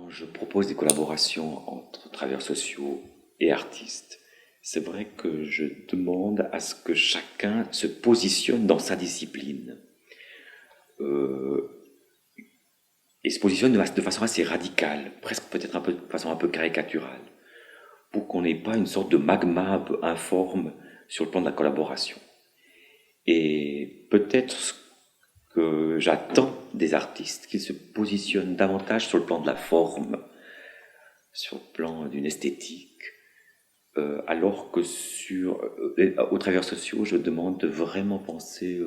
Quand je propose des collaborations entre travailleurs sociaux et artistes, c'est vrai que je demande à ce que chacun se positionne dans sa discipline et se positionne de façon assez radicale, presque peut-être un peu de façon un peu caricaturale, pour qu'on n'ait pas une sorte de magma un peu informe sur le plan de la collaboration. Et peut-être ce que j'attends des artistes, qu'ils se positionnent davantage sur le plan de la forme, sur le plan d'une esthétique, alors que aux travailleurs sociaux, je demande de vraiment penser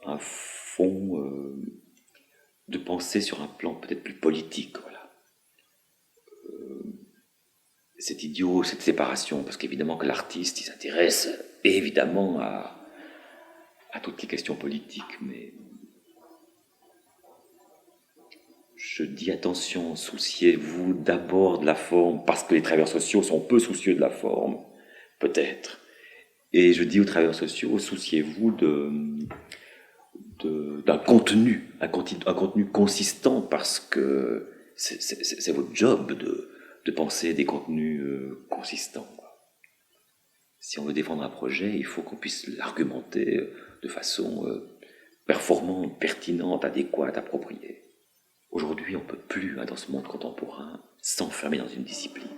un fond, de penser sur un plan peut-être plus politique. Voilà. C'est idiot, cette séparation, parce qu'évidemment que l'artiste, il s'intéresse évidemment à toutes les questions politiques, mais je dis attention, souciez-vous d'abord de la forme, parce que les travailleurs sociaux sont peu soucieux de la forme, peut-être. Et je dis aux travailleurs sociaux, souciez-vous d'un contenu, un contenu consistant, parce que c'est votre job de penser des contenus consistants. Si on veut défendre un projet, il faut qu'on puisse l'argumenter de façon performante, pertinente, adéquate, appropriée. Aujourd'hui, on ne peut plus, dans ce monde contemporain, s'enfermer dans une discipline.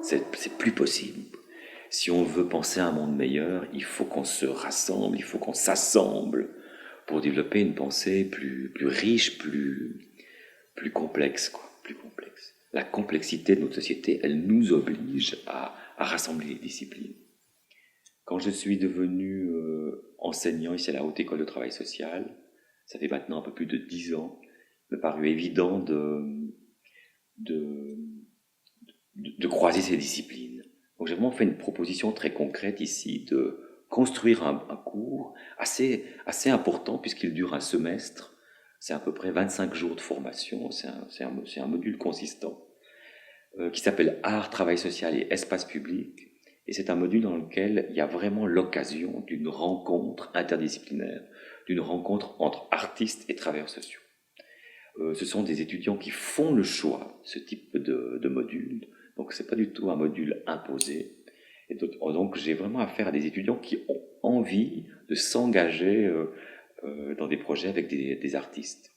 C'est plus possible. Si on veut penser à un monde meilleur, il faut qu'on se rassemble, il faut qu'on s'assemble pour développer une pensée plus riche, plus complexe, quoi, plus complexe. La complexité de notre société, elle nous oblige à rassembler les disciplines. Quand je suis devenu enseignant ici à la Haute École de Travail Social, ça fait maintenant un peu plus de 10 ans, il m'a paru évident de croiser ces disciplines. Donc j'ai vraiment fait une proposition très concrète ici de construire un cours assez important puisqu'il dure un semestre. C'est à peu près 25 jours de formation, c'est un module consistant qui s'appelle Art, Travail Social et Espace Public. Et c'est un module dans lequel il y a vraiment l'occasion d'une rencontre interdisciplinaire, d'une rencontre entre artistes et travailleurs sociaux. Ce sont des étudiants qui font le choix, ce type de module. Donc c'est pas du tout un module imposé. Et donc j'ai vraiment affaire à des étudiants qui ont envie de s'engager dans des projets avec des artistes.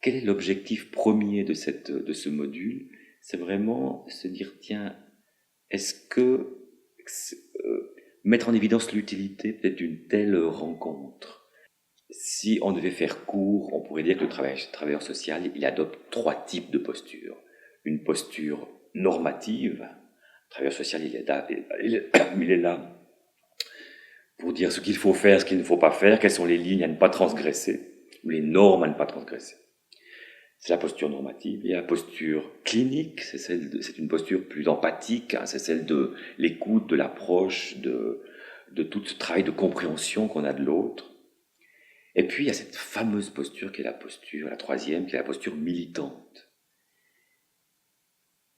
Quel est l'objectif premier de ce module? C'est vraiment se dire, tiens, est-ce que mettre en évidence l'utilité peut-être d'une telle rencontre? Si on devait faire court, on pourrait dire que le travailleur social, il adopte 3 types de postures. Une posture normative. Le travailleur social, il est là pour dire ce qu'il faut faire, ce qu'il ne faut pas faire, quelles sont les lignes à ne pas transgresser, ou les normes à ne pas transgresser. C'est la posture normative. Il y a la posture clinique, c'est une posture plus empathique, c'est celle de l'écoute, de l'approche, de tout ce travail de compréhension qu'on a de l'autre. Et puis il y a cette fameuse posture qui est la troisième, qui est la posture militante.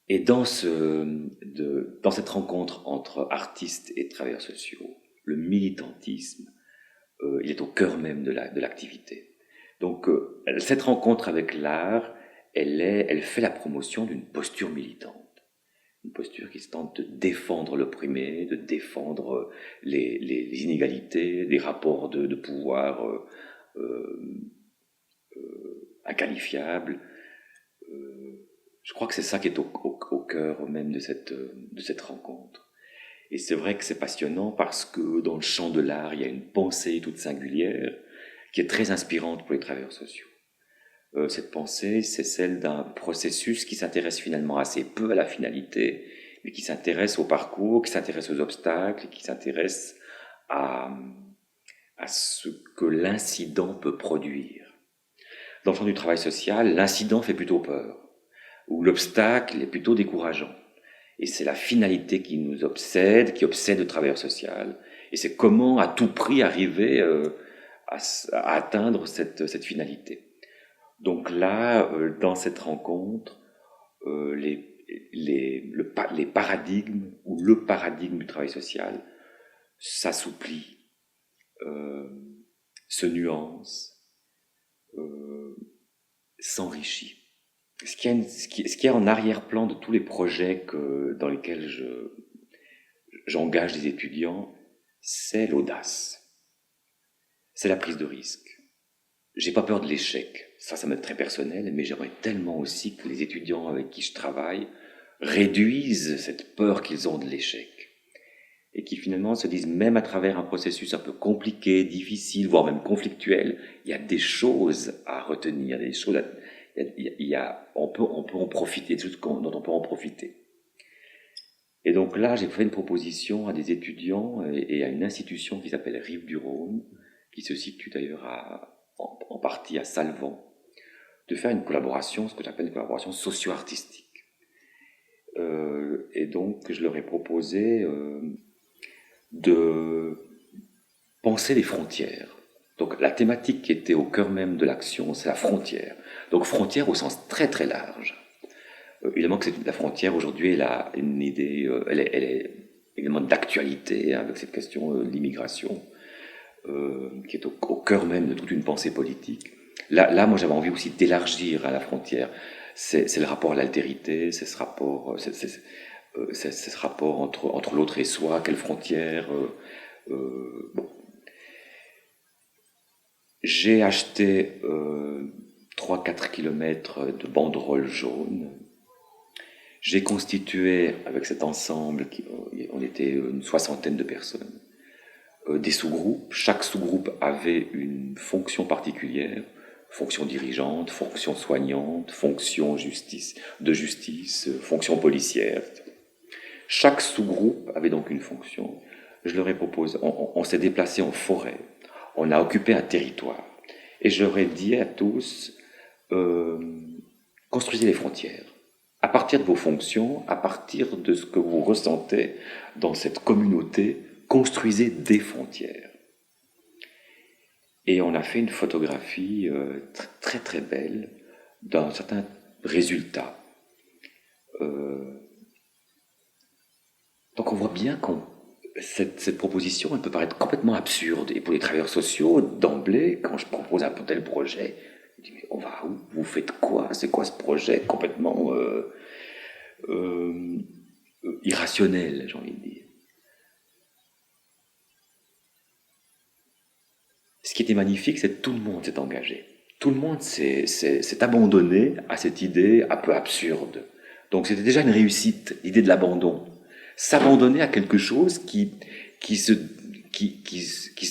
Et dans cette rencontre entre artistes et travailleurs sociaux, le militantisme, il est au cœur même de l'activité. Donc cette rencontre avec l'art, elle fait la promotion d'une posture militante. Une posture qui se tente de défendre l'opprimé, de défendre les inégalités, des rapports de pouvoir inqualifiables. Je crois que c'est ça qui est au cœur même de cette rencontre. Et c'est vrai que c'est passionnant parce que dans le champ de l'art, il y a une pensée toute singulière qui est très inspirante pour les travailleurs sociaux. Cette pensée, c'est celle d'un processus qui s'intéresse finalement assez peu à la finalité, mais qui s'intéresse au parcours, qui s'intéresse aux obstacles, qui s'intéresse à ce que l'incident peut produire. Dans le champ du travail social, l'incident fait plutôt peur, ou l'obstacle est plutôt décourageant. Et c'est la finalité qui nous obsède, qui obsède le travailleur social. Et c'est comment à tout prix arriver à atteindre cette finalité. Donc là, dans cette rencontre, les paradigmes ou le paradigme du travail social s'assouplit, se nuance, euh, s'enrichit. Ce qui est en arrière-plan de tous les projets dans lesquels j'engage des étudiants, c'est l'audace, c'est la prise de risque. J'ai pas peur de l'échec, ça m'est très personnel, mais j'aimerais tellement aussi que les étudiants avec qui je travaille réduisent cette peur qu'ils ont de l'échec. Et qui finalement se disent, même à travers un processus un peu compliqué, difficile, voire même conflictuel, il y a des choses à retenir, des choses on peut en profiter, des choses dont on peut en profiter. Et donc là, j'ai fait une proposition à des étudiants et à une institution qui s'appelle Rives-du-Rhône, qui se situe d'ailleurs en partie à Salvan, de faire une collaboration, ce que j'appelle une collaboration socio-artistique. Et donc, je leur ai proposé de penser les frontières. Donc la thématique qui était au cœur même de l'action, c'est la frontière. Donc frontière au sens très très large. Évidemment que la frontière aujourd'hui, elle a une idée, elle est évidemment d'actualité avec cette question de l'immigration, qui est au cœur même de toute une pensée politique. Là, moi j'avais envie aussi d'élargir à la frontière. C'est le rapport à l'altérité, c'est ce rapport, c'est ce rapport entre l'autre et soi, quelle frontière. Bon. J'ai acheté 3-4 kilomètres de banderoles jaunes. J'ai constitué avec cet ensemble, on était une soixantaine de personnes, des sous-groupes. Chaque sous-groupe avait une fonction particulière, fonction dirigeante, fonction soignante, fonction de justice, fonction policière. Chaque sous-groupe avait donc une fonction. Je leur ai proposé, on s'est déplacé en forêt, on a occupé un territoire. Et je leur ai dit à tous, construisez les frontières. À partir de vos fonctions, à partir de ce que vous ressentez dans cette communauté, construisez des frontières. Et on a fait une photographie très très belle d'un certain résultat. Donc on voit bien que cette proposition, elle peut paraître complètement absurde. Et pour les travailleurs sociaux, d'emblée, quand je propose un tel projet, je dis, mais on va où? Vous faites quoi? C'est quoi ce projet complètement irrationnel, j'ai envie de dire. Ce qui était magnifique, c'est que tout le monde s'est engagé. Tout le monde s'est abandonné à cette idée un peu absurde. Donc c'était déjà une réussite, l'idée de l'abandon. S'abandonner à quelque chose qui se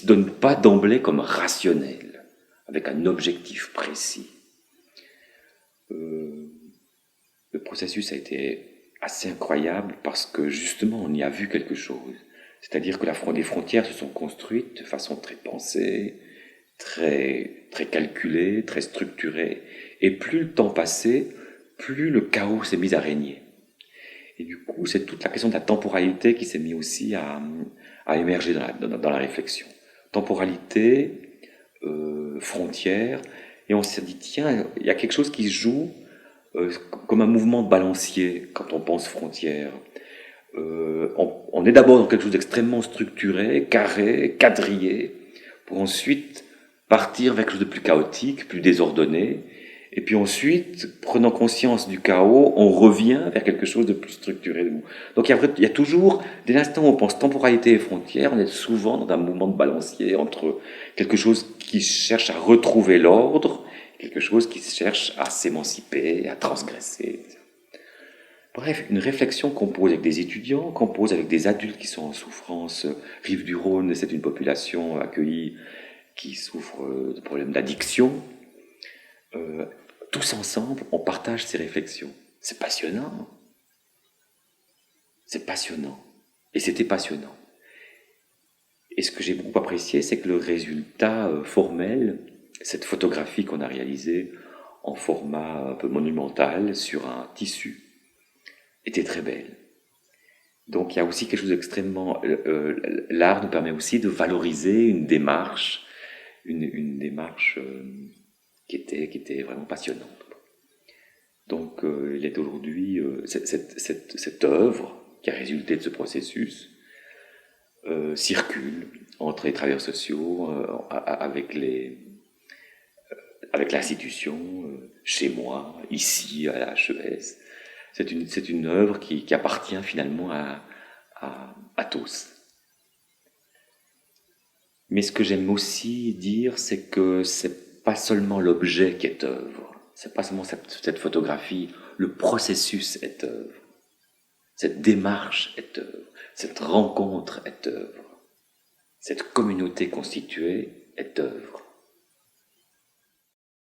donne pas d'emblée comme rationnel, avec un objectif précis. Le processus a été assez incroyable parce que justement on y a vu quelque chose. C'est-à-dire que les frontières se sont construites de façon très pensée, très, très calculée, très structurée. Et plus le temps passait, plus le chaos s'est mis à régner. Et du coup, c'est toute la question de la temporalité qui s'est mise aussi à émerger dans la réflexion. Temporalité, frontière, et on s'est dit, tiens, il y a quelque chose qui se joue comme un mouvement de balancier quand on pense frontière. On est d'abord dans quelque chose d'extrêmement structuré, carré, quadrillé, pour ensuite partir vers quelque chose de plus chaotique, plus désordonné, et puis ensuite, prenant conscience du chaos, on revient vers quelque chose de plus structuré. Donc il y a toujours, dès l'instant où on pense temporalité et frontière, on est souvent dans un mouvement de balancier entre quelque chose qui cherche à retrouver l'ordre, quelque chose qui cherche à s'émanciper, à transgresser. Bref, une réflexion qu'on pose avec des étudiants, qu'on pose avec des adultes qui sont en souffrance. Rives-du-Rhône, c'est une population accueillie qui souffre de problèmes d'addiction. Tous ensemble, on partage ces réflexions. C'est passionnant. C'est passionnant. Et c'était passionnant. Et ce que j'ai beaucoup apprécié, c'est que le résultat formel, cette photographie qu'on a réalisée en format un peu monumental sur un tissu, était très belle. Donc il y a aussi quelque chose d'extrêmement... l'art nous permet aussi de valoriser une démarche, une démarche qui était vraiment passionnante. Donc il est aujourd'hui, cette œuvre qui a résulté de ce processus, circule entre les travailleurs sociaux, avec l'institution, chez moi, ici, à la HES. C'est une œuvre qui appartient finalement à tous. Mais ce que j'aime aussi dire, c'est que c'est pas seulement l'objet qui est œuvre. C'est pas seulement cette photographie. Le processus est œuvre. Cette démarche est œuvre. Cette rencontre est œuvre. Cette communauté constituée est œuvre.